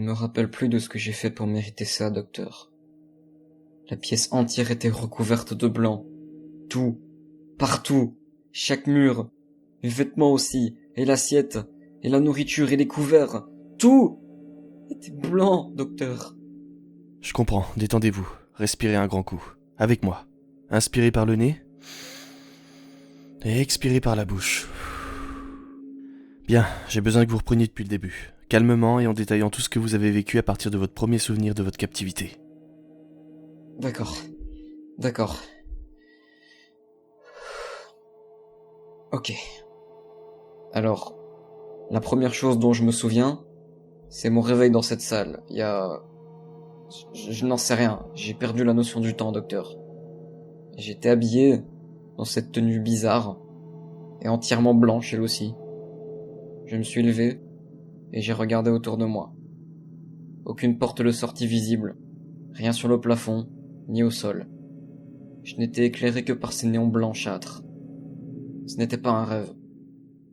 me rappelle plus de ce que j'ai fait pour mériter ça, docteur. La pièce entière était recouverte de blanc. Tout. Partout. Chaque mur. Les vêtements aussi. Et l'assiette. Et la nourriture et les couverts. Tout était blanc, docteur. Je comprends, détendez-vous. Respirez un grand coup. Avec moi. Inspirez par le nez. Et expirez par la bouche. Bien, j'ai besoin que vous repreniez depuis le début. Calmement et en détaillant tout ce que vous avez vécu à partir de votre premier souvenir de votre captivité. D'accord. D'accord. Ok. Alors, la première chose dont je me souviens, c'est mon réveil dans cette salle. Il y a... Je n'en sais rien. J'ai perdu la notion du temps, docteur. J'étais habillé dans cette tenue bizarre et entièrement blanche elle aussi. Je me suis levé et j'ai regardé autour de moi. Aucune porte de sortie visible, rien sur le plafond, ni au sol. Je n'étais éclairé que par ces néons blanchâtres. Ce n'était pas un rêve.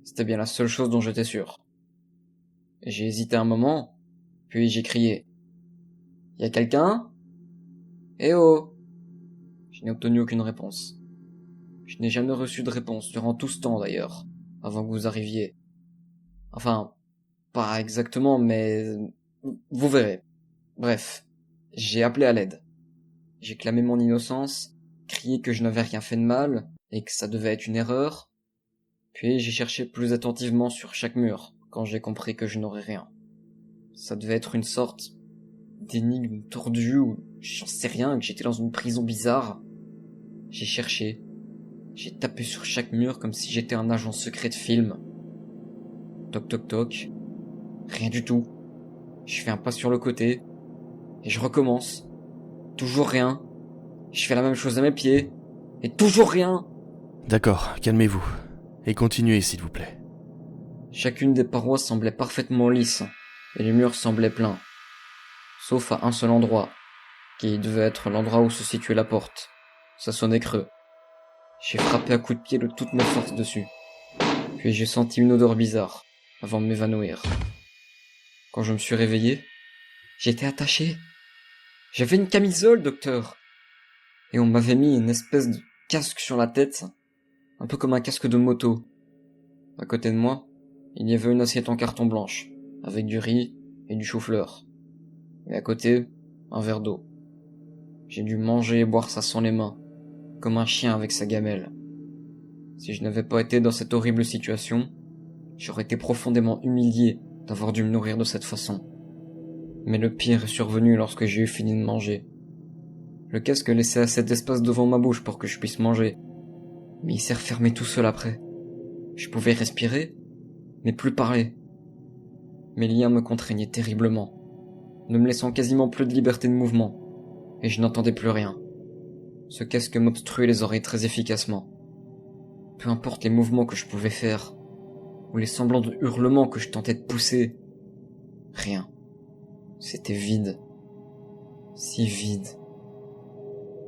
C'était bien la seule chose dont j'étais sûr. J'ai hésité un moment, puis j'ai crié. « Y a quelqu'un ? Eh oh !» Je n'ai obtenu aucune réponse. Je n'ai jamais reçu de réponse durant tout ce temps d'ailleurs, avant que vous arriviez. Enfin, pas exactement, mais vous verrez. Bref, j'ai appelé à l'aide. J'ai clamé mon innocence, crié que je n'avais rien fait de mal, et que ça devait être une erreur. Puis j'ai cherché plus attentivement sur chaque mur, quand j'ai compris que je n'aurais rien. Ça devait être une sorte d'énigme tordue, ou j'en sais rien, que j'étais dans une prison bizarre. J'ai cherché. J'ai tapé sur chaque mur comme si j'étais un agent secret de film. Toc toc toc. Rien du tout. Je fais un pas sur le côté, et je recommence. Toujours rien. Je fais la même chose à mes pieds, et toujours rien. D'accord, calmez-vous. Et continuez s'il vous plaît. Chacune des parois semblait parfaitement lisse, et les murs semblaient pleins. Sauf à un seul endroit, qui devait être l'endroit où se situait la porte. Ça sonnait creux. J'ai frappé à coups de pied de toutes mes forces dessus. Puis j'ai senti une odeur bizarre, avant de m'évanouir. Quand je me suis réveillé, j'étais attaché. J'avais une camisole, docteur. Et on m'avait mis une espèce de casque sur la tête, un peu comme un casque de moto. À côté de moi, il y avait une assiette en carton blanche, avec du riz et du chou-fleur. Et à côté, un verre d'eau. J'ai dû manger et boire ça sans les mains, comme un chien avec sa gamelle. Si je n'avais pas été dans cette horrible situation, j'aurais été profondément humilié d'avoir dû me nourrir de cette façon. Mais le pire est survenu lorsque j'ai eu fini de manger. Le casque laissait assez d'espace devant ma bouche pour que je puisse manger, mais il s'est refermé tout seul après. Je pouvais respirer, mais plus parler. Mes liens me contraignaient terriblement, ne me laissant quasiment plus de liberté de mouvement, et je n'entendais plus rien. Ce casque m'obstruait les oreilles très efficacement. Peu importe les mouvements que je pouvais faire, ou les semblants de hurlements que je tentais de pousser, rien. C'était vide. Si vide.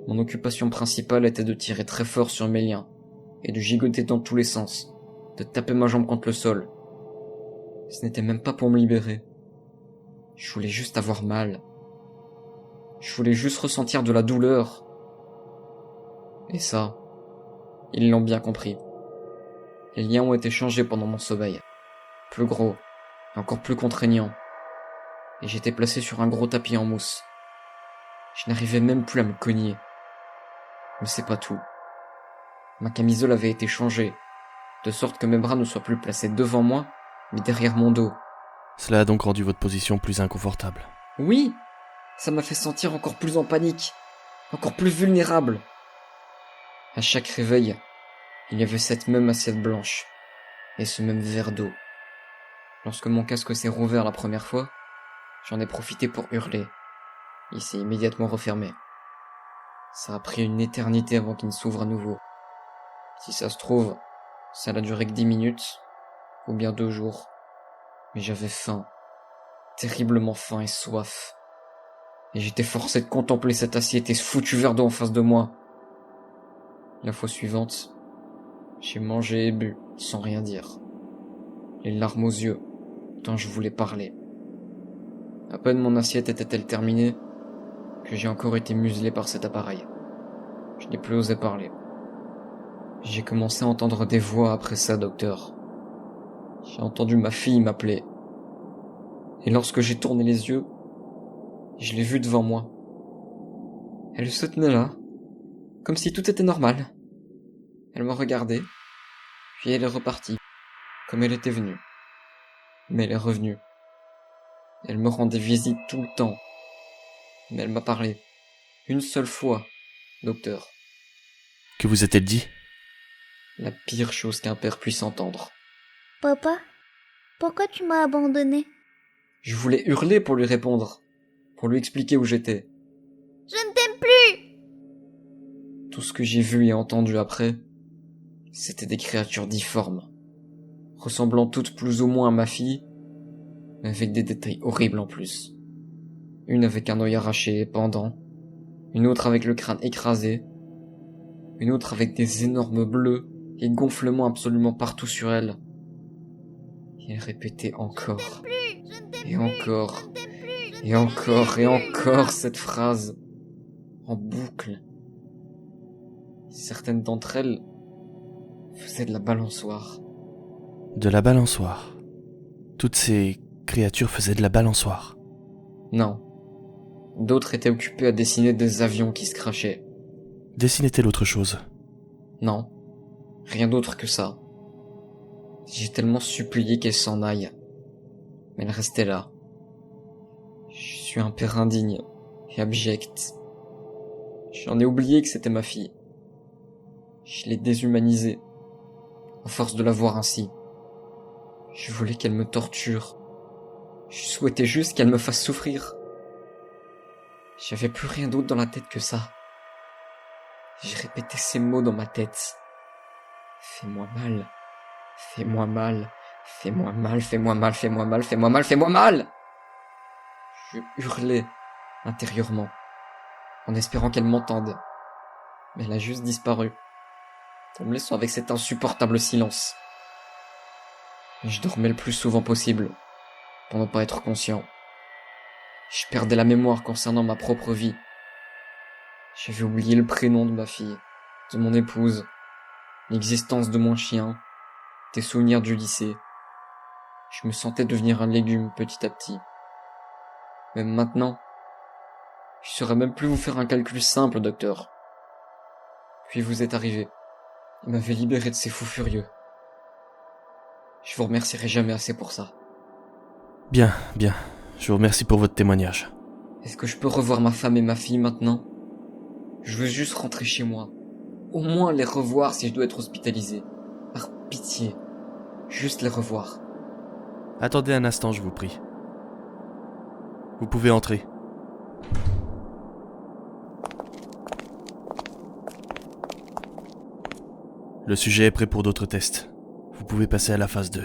Mon occupation principale était de tirer très fort sur mes liens, et de gigoter dans tous les sens, de taper ma jambe contre le sol. Ce n'était même pas pour me libérer. Je voulais juste avoir mal. Je voulais juste ressentir de la douleur. Et ça, ils l'ont bien compris. Les liens ont été changés pendant mon sommeil. Plus gros, et encore plus contraignants. Et j'étais placé sur un gros tapis en mousse. Je n'arrivais même plus à me cogner. Mais c'est pas tout. Ma camisole avait été changée, de sorte que mes bras ne soient plus placés devant moi, mais derrière mon dos. Cela a donc rendu votre position plus inconfortable. Oui, ça m'a fait sentir encore plus en panique, encore plus vulnérable. À chaque réveil, il y avait cette même assiette blanche, et ce même verre d'eau. Lorsque mon casque s'est rouvert la première fois, j'en ai profité pour hurler. Il s'est immédiatement refermé. Ça a pris une éternité avant qu'il ne s'ouvre à nouveau. Si ça se trouve, ça n'a duré que 10 minutes, ou bien 2 jours. Mais j'avais faim, terriblement faim et soif. Et j'étais forcé de contempler cette assiette et ce foutu verre d'eau en face de moi. La fois suivante, j'ai mangé et bu, sans rien dire. Les larmes aux yeux, tant je voulais parler. À peine mon assiette était-elle terminée, que j'ai encore été muselé par cet appareil. Je n'ai plus osé parler. J'ai commencé à entendre des voix après ça, docteur. J'ai entendu ma fille m'appeler. Et lorsque j'ai tourné les yeux, je l'ai vue devant moi. Elle se tenait là, comme si tout était normal. Elle me regardait, puis elle est repartie, comme elle était venue. Mais elle est revenue. Elle me rendait visite tout le temps. Mais elle m'a parlé. Une seule fois, docteur. Que vous a-t-elle dit? La pire chose qu'un père puisse entendre. Papa, pourquoi tu m'as abandonné? Je voulais hurler pour lui répondre, pour lui expliquer où j'étais. Je ne t'aime plus! Tout ce que j'ai vu et entendu après, c'était des créatures difformes, ressemblant toutes plus ou moins à ma fille, mais avec des détails horribles en plus. Une avec un œil arraché et pendant, une autre avec le crâne écrasé, une autre avec des énormes bleus et gonflements absolument partout sur elle. Et elle répétait encore, et encore, et encore, et encore cette phrase, en boucle. Certaines d'entre elles faisaient de la balançoire. De la balançoire. Toutes ces créatures faisaient de la balançoire. Non. D'autres étaient occupées à dessiner des avions qui se crachaient. Dessinait-elle autre chose? Non. Rien d'autre que ça. J'ai tellement supplié qu'elle s'en aille. Mais elle restait là. Je suis un père indigne et abject. J'en ai oublié que c'était ma fille. Je l'ai déshumanisée, à force de la voir ainsi. Je voulais qu'elle me torture. Je souhaitais juste qu'elle me fasse souffrir. J'avais plus rien d'autre dans la tête que ça. J'ai répété ces mots dans ma tête. Fais-moi mal. Fais-moi mal. Fais-moi mal, fais-moi mal, fais-moi mal, fais-moi mal, fais-moi mal. Je hurlais intérieurement, en espérant qu'elle m'entende. Mais elle a juste disparu, en me laissant avec cet insupportable silence. Et je dormais le plus souvent possible, pour ne pas être conscient. Je perdais la mémoire concernant ma propre vie. J'avais oublié le prénom de ma fille, de mon épouse, l'existence de mon chien, des souvenirs du lycée. Je me sentais devenir un légume petit à petit. Même maintenant, je saurais même plus vous faire un calcul simple, docteur. Puis vous êtes arrivé, et m'avez libéré de ces fous furieux. Je vous remercierai jamais assez pour ça. Bien, bien. Je vous remercie pour votre témoignage. Est-ce que je peux revoir ma femme et ma fille maintenant? Je veux juste rentrer chez moi. Au moins les revoir si je dois être hospitalisé. Par pitié. Juste les revoir. Attendez un instant, je vous prie. Vous pouvez entrer. Le sujet est prêt pour d'autres tests. Vous pouvez passer à la phase 2.